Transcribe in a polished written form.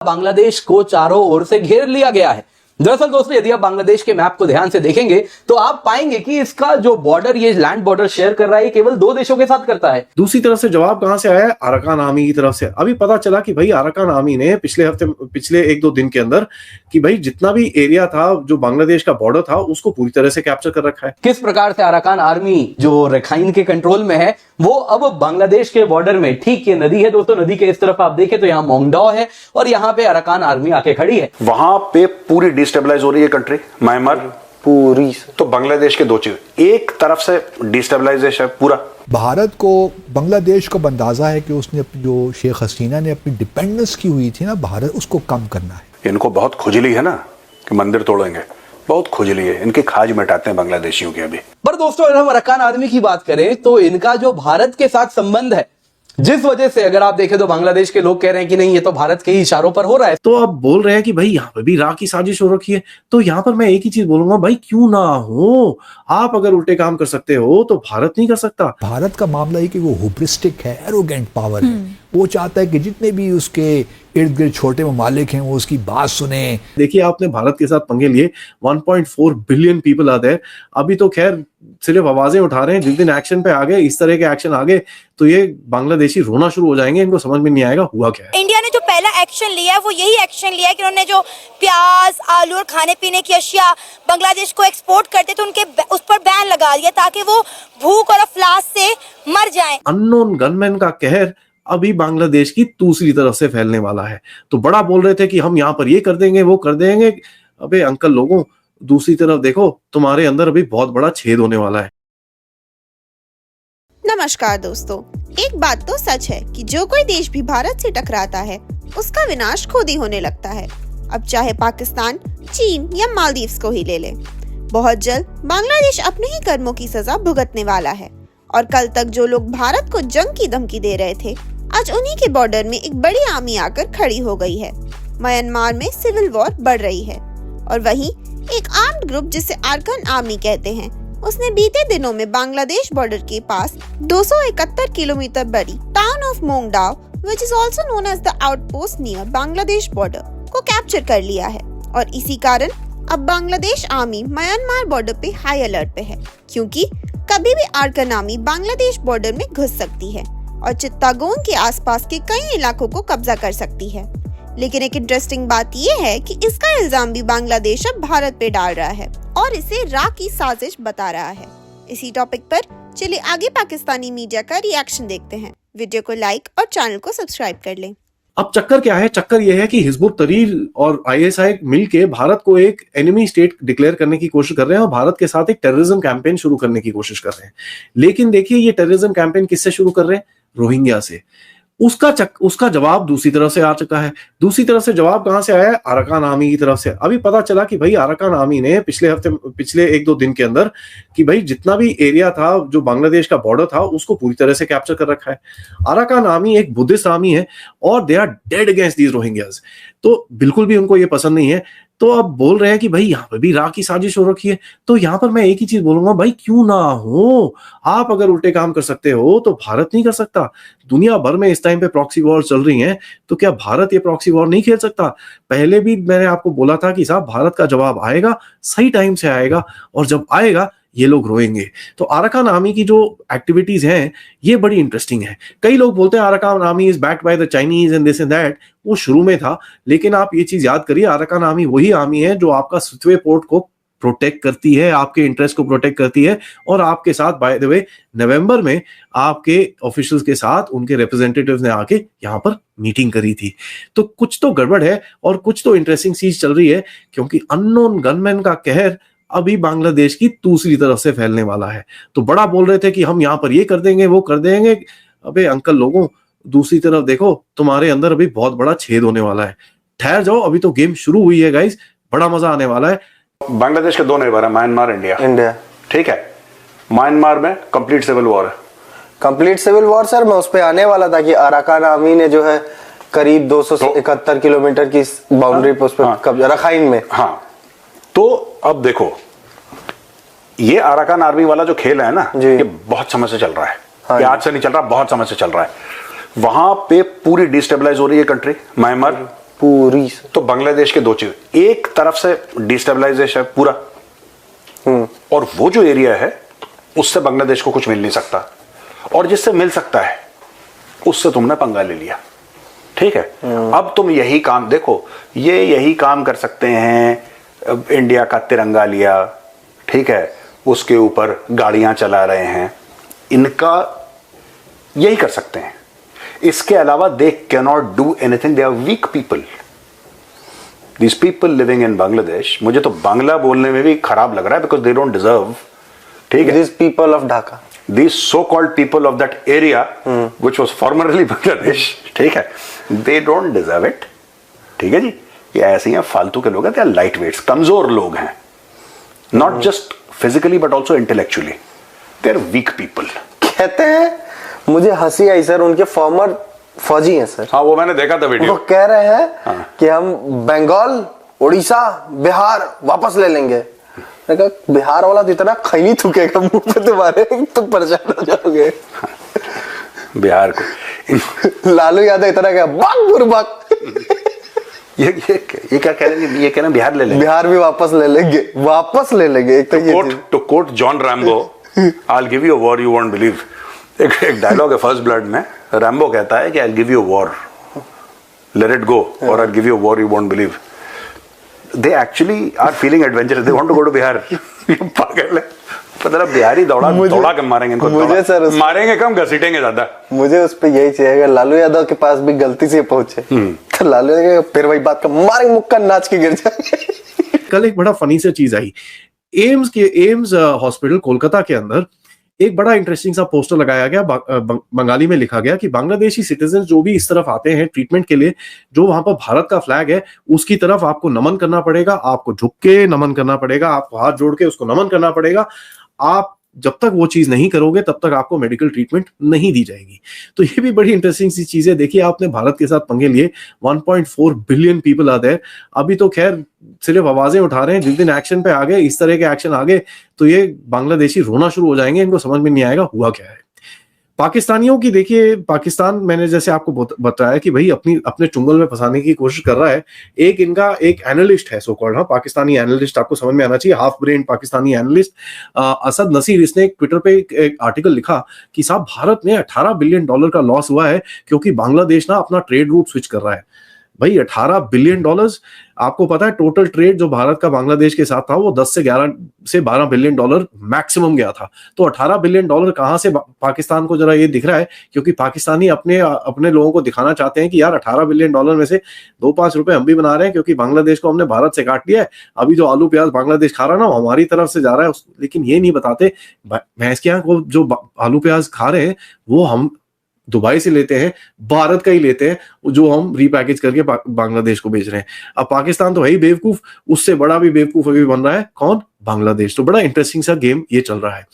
बांग्लादेश को चारों ओर से घेर लिया गया है। दरअसल दोस्तों, यदि आप बांग्लादेश के मैप को ध्यान से देखेंगे तो आप पाएंगे कि इसका जो बॉर्डर, ये लैंड बॉर्डर शेयर कर रहा है, केवल 2 देशों के साथ करता है। दूसरी तरफ से जवाब कहां से आया है? अराकान आर्मी की तरफ से। अभी पता चला कि भाई अराकान आर्मी ने पिछले 1-2 दिन के अंदर कि भाई जितना भी एरिया था जो बांग्लादेश का बॉर्डर था उसको पूरी तरह से कैप्चर कर रखा है। किस प्रकार से अराकान आर्मी जो रखाइन के कंट्रोल में है वो अब बांग्लादेश के बॉर्डर में, ठीक ये नदी है दोस्तों, नदी के इस तरफ आप देखें तो यहाँ मोंगडाओ है और यहाँ पे अराकान आर्मी आके खड़ी है। वहां पे पूरी डिस्टेबलाइज हो रही है कंट्री, म्यांमार पूरी। तो बांग्लादेश के 2 चीज, एक तरफ से डिस्टेबलाइजेशन पूरा। भारत को, बांग्लादेश को अंदाजा है कि उसने जो शेख हसीना ने अपनी डिपेंडेंस की हुई थी ना भारत, उसको कम करना है। इनको बहुत खुजली है ना कि मंदिर तोड़ेंगे, बहुत खुजली है, इनकी खाज मिटाते हैं बांग्लादेशियों की अभी। पर दोस्तों, अगर हम अराकान आर्मी की बात करें तो इनका जो भारत के साथ संबंध है, जिस वजह से अगर आप देखें तो बांग्लादेश के लोग कह रहे हैं कि नहीं ये तो भारत के ही इशारों पर हो रहा है। तो अब बोल रहे हैं कि भाई यहाँ पे भी राह की साजिश हो रखी है। तो यहाँ पर मैं एक ही चीज बोलूंगा, भाई क्यों ना हो, आप अगर उल्टे काम कर सकते हो तो भारत नहीं कर सकता। भारत का मामला है कि वो हुब्रिस्टिक है, एरोगेंट पावर है। वो चाहता है कि जितने भी उसके इर्द गिर्द छोटे ममालिक हैं वो उसकी बात सुने। देखिए, आपने भारत के साथ पंगे लिए, 1.4 बिलियन पीपल आते हैं। अभी तो खैर सिर्फ आवाजें उठा रहे हैं, जिस दिन एक्शन पे आ गए, इस तरह के एक्शन आ गए तो ये बांग्लादेशी रोना शुरू हो जाएंगे। इनको समझ में नहीं आएगा हुआ क्या है। इंडिया ने जो पहला एक्शन लिया है वो यही एक्शन लिया है कि उन्होंने जो प्याज, आलू और खाने पीने की अशिया बांग्लादेश को एक्सपोर्ट करते थे उनके उस पर बैन लगा दिया ताकि वो भूख और अफलास से मर जाएं। अननोन गनमैन का कहर अभी बांग्लादेश की दूसरी तरफ से फैलने वाला है। तो बड़ा बोल रहे थे कि हम यहाँ पर ये कर देंगे, वो कर देंगे। अबे अंकल लोगों, दूसरी तरफ देखो, तुम्हारे अंदर अभी बहुत बड़ा छेद होने वाला है। नमस्कार दोस्तों, एक बात तो सच है कि जो कोई देश भी भारत से टकराता है उसका विनाश खुद ही होने लगता है। अब चाहे पाकिस्तान, चीन या मालदीव्स को ही ले ले, बहुत जल्द बांग्लादेश अपने ही कर्मों की सजा भुगतने वाला है। और कल तक जो लोग भारत को जंग की धमकी दे रहे थे, आज उन्हीं के बॉर्डर में एक बड़ी आर्मी आकर खड़ी हो गई है। म्यांमार में सिविल वॉर बढ़ रही है और वहीं एक आर्म्ड ग्रुप जिसे अराकान आर्मी कहते हैं, उसने बीते दिनों में बांग्लादेश बॉर्डर के पास 271 किलोमीटर बड़ी town of Maungdaw, which is also known as the outpost near Bangladesh border, को कैप्चर कर लिया है। और इसी कारण अब बांग्लादेश आर्मी म्यांमार बॉर्डर पे हाई अलर्ट पे है, क्योंकि कभी भी अराकान आर्मी बांग्लादेश बॉर्डर में घुस सकती है और चित्तागोंग के आसपास के कई इलाकों को कब्जा कर सकती है। लेकिन एक इंटरेस्टिंग बात यह है कि इसका इल्जाम भी बांग्लादेश अब भारत पे डाल रहा है और इसे राह की साजिश बता रहा है। इसी टॉपिक पर चलिए आगे पाकिस्तानी मीडिया का रिएक्शन देखते हैं। वीडियो को लाइक और चैनल को सब्सक्राइब कर लें। अब चक्कर क्या है? चक्कर यह है कि हिजबुल तहरीर और आईएसआई मिलके भारत को एक एनिमी स्टेट डिक्लेयर करने की कोशिश कर रहे हैं और भारत के साथ एक टेररिज्म कैंपेन शुरू करने की कोशिश कर रहे हैं। लेकिन देखिए, ये टेररिज्म कैंपेन किससे शुरू कर रहे हैं? रोहिंग्या से। उसका जवाब दूसरी तरफ से आ चुका है। दूसरी तरफ से जवाब कहां से आया है? अराकान आर्मी की तरफ से। अभी पता चला कि भाई अराकान आर्मी ने पिछले 1-2 दिन के अंदर कि भाई जितना भी एरिया था जो बांग्लादेश का बॉर्डर था उसको पूरी तरह से कैप्चर कर रखा है। अराकान आर्मी एक बुद्धिस्ट आर्मी है और they are dead against these Rohingyas. तो बिल्कुल भी उनको ये पसंद नहीं है। तो अब बोल रहे हैं कि भाई यहाँ पे भी राह की साजिश हो रखी है। तो यहाँ पर मैं एक ही चीज बोलूंगा, भाई क्यों ना हो, आप अगर उल्टे काम कर सकते हो तो भारत नहीं कर सकता। दुनिया भर में इस टाइम पे प्रॉक्सी वॉर चल रही हैं, तो क्या भारत ये प्रॉक्सी वॉर नहीं खेल सकता? पहले भी मैंने आपको बोला था कि साहब भारत का जवाब आएगा, सही टाइम से आएगा, और जब आएगा ये लोग रोएंगे। तो अराकान आर्मी की जो एक्टिविटीज हैं ये बड़ी इंटरेस्टिंग है। कई लोग बोलते हैं Arakan army is backed by the Chinese and this and that. वो शुरू में था, लेकिन आप ये चीज याद करिए, अराकान आर्मी वही आर्मी है जो आपका सुतवे पोर्ट को प्रोटेक्ट करती है, आपके इंटरेस्ट को प्रोटेक्ट करती है। और आपके साथ बाय द वे नवंबर में आपके ऑफिशियल्स के साथ उनके रिप्रेजेंटेटिव्स ने आके यहाँ पर मीटिंग करी थी। तो कुछ तो गड़बड़ है और कुछ तो इंटरेस्टिंग चीज चल रही है, क्योंकि अननोन गनमैन का कहर अभी बांग्लादेश की दूसरी तरफ से फैलने वाला है। तो बड़ा बोल रहे थे कि हम यहाँ पर ये कर देंगे, वो कर देंगे। अबे अंकल लोगों, दूसरी तरफ देखो, तुम्हारे अंदर अभी बहुत बड़ा छेद होने वाला है। ठहर जाओ, अभी तो गेम शुरू हुई है गाइस, बड़ा मजा आने वाला है। बांग्लादेश के 2 नेबर है, म्यांमार, इंडिया। ठीक है, म्यांमार में कंप्लीट सिविल वॉर है। कंप्लीट सिविल वॉर सर, मैं उस पर आने वाला था कि अराकान आर्मी ने जो है करीब 271 किलोमीटर की बाउंड्री पे उस पर कब्जा, रखाइन में। हाँ, तो अब देखो, ये अराकान आर्मी वाला जो खेल है ना, ये बहुत समय से चल रहा है। हाँ, ये आज से नहीं चल रहा, बहुत समय से चल रहा है। वहां पे पूरी डिस्टेबलाइज हो रही है कंट्री, म्यांमार पूरी सर। तो बांग्लादेश के दो चीज, एक तरफ से डिस्टेबलाइजेशन पूरा, और वो जो एरिया है उससे बांग्लादेश को कुछ मिल नहीं सकता, और जिससे मिल सकता है उससे तुमने पंगा ले लिया, ठीक है। अब तुम यही काम देखो, ये यही काम कर सकते हैं, इंडिया का तिरंगा लिया, ठीक है, उसके ऊपर गाड़ियां चला रहे हैं, इनका यही कर सकते हैं। इसके अलावा they can not do anything, they are weak people, these people living in Bangladesh. मुझे तो बांग्ला बोलने में भी खराब लग रहा है, बिकॉज दे डोंट डिजर्व, ठीक है, this people of Dhaka, these so-called people of that area, which was formerly Bangladesh, ठीक है, they don't deserve it, ठीक है जी। ये ऐसे ही फालतू के लोग हैं, they are lightweights, कमजोर लोग हैं, not just physically but also intellectually, they are weak people। कहते हैं, मुझे हंसी आई सर, उनके फॉर्मर फौजी हैं सर, हाँ वो मैंने देखा था वो वीडियो, कह रहे हैं कि हम बंगाल, उड़ीसा, बिहार वापस ले लेंगे। मैंने कहा बिहार वाला तो इतना खैनी थूकेगा मुंह पे तुम्हारे, तुम परेशान हो जाओगे। बिहार को लालू यादव इतना क्या बाग बुरबाग, ये क्या कह रहे हैं, ये कह रहे हैं बिहार ले लेंगे, बिहार भी वापस ले लेंगे, वापस ले लेंगे। एक तो ये चीज। To quote John Rambo, I'll give you a war you won't believe। एक डायलॉग है फर्स्ट ब्लड में, रैम्बो कहता है कि I'll give you a war, let it go, or I'll give you a war you won't believe। They actually are feeling adventurous, they want to go to Bihar. पागल है, पता नहीं बिहारी दौड़ा के मारेंगे इनको, मुझे सर मारेंगे कम, घसीटेंगे ज्यादा। मुझे उस पे यही चाहिए, अगर लालू यादव के पास भी गलती से पहुंचे तो लालू यादव फिर वही बात का मारेंगे, मुक्का नाच के गिर जाएंगे। कल एक बड़ा फनी सा चीज आई, एम्स हॉस्पिटल कोलकाता के अंदर एक बड़ा इंटरेस्टिंग सा पोस्टर लगाया गया, बंगाली में लिखा गया कि बांग्लादेशी सिटीजन जो भी इस तरफ आते हैं ट्रीटमेंट के लिए, जो वहां पर भारत का फ्लैग है उसकी तरफ आपको नमन करना पड़ेगा, आपको झुक के नमन करना पड़ेगा, आपको हाथ जोड़ के उसको नमन करना पड़ेगा। आप जब तक वो चीज नहीं करोगे तब तक आपको मेडिकल ट्रीटमेंट नहीं दी जाएगी। तो ये भी बड़ी इंटरेस्टिंग सी चीज है। देखिए, आपने भारत के साथ पंगे लिए, 1.4 बिलियन पीपल आ देयर। अभी तो खैर सिर्फ आवाजें उठा रहे हैं, जिस दिन एक्शन पे आ गए, इस तरह के एक्शन आ गए, तो ये बांग्लादेशी रोना शुरू हो जाएंगे, इनको समझ में नहीं आएगा हुआ क्या है। पाकिस्तानियों की देखिए, पाकिस्तान मैंने जैसे आपको बताया कि भाई अपने चुंगल में फंसाने की कोशिश कर रहा है। एक इनका एक एनालिस्ट है, सो कॉल्ड, हाँ, पाकिस्तानी एनालिस्ट, आपको समझ में आना चाहिए, half brain Pakistani analyst Asad Naseer, इसने एक ट्विटर पे एक आर्टिकल लिखा कि साहब भारत में $18 बिलियन का लॉस हुआ है क्योंकि बांग्लादेश ना अपना ट्रेड रूट स्विच कर रहा है। भाई $18 बिलियन, आपको पता है टोटल ट्रेड जो भारत का बांग्लादेश के साथ था वो 10 से 12 बिलियन डॉलर मैक्सिमम गया था। तो $18 बिलियन कहां से पाकिस्तान को, जरा ये दिख रहा है, क्योंकि पाकिस्तानी अपने लोगों को दिखाना चाहते हैं कि यार $18 बिलियन में से 2-5 रुपए हम भी बना रहे हैं, क्योंकि बांग्लादेश को हमने भारत से काट लिया है। अभी जो आलू प्याज बांग्लादेश खा रहा है ना, हमारी तरफ से जा रहा है। लेकिन ये नहीं बताते भैंस के यहाँ जो आलू प्याज खा रहे हैं वो हम दुबई से लेते हैं, भारत का ही लेते हैं, जो हम रीपैकेज करके बांग्लादेश को बेच रहे हैं। अब पाकिस्तान तो है ही बेवकूफ, उससे बड़ा भी बेवकूफ अभी बन रहा है, कौन? बांग्लादेश। तो बड़ा इंटरेस्टिंग सा गेम ये चल रहा है।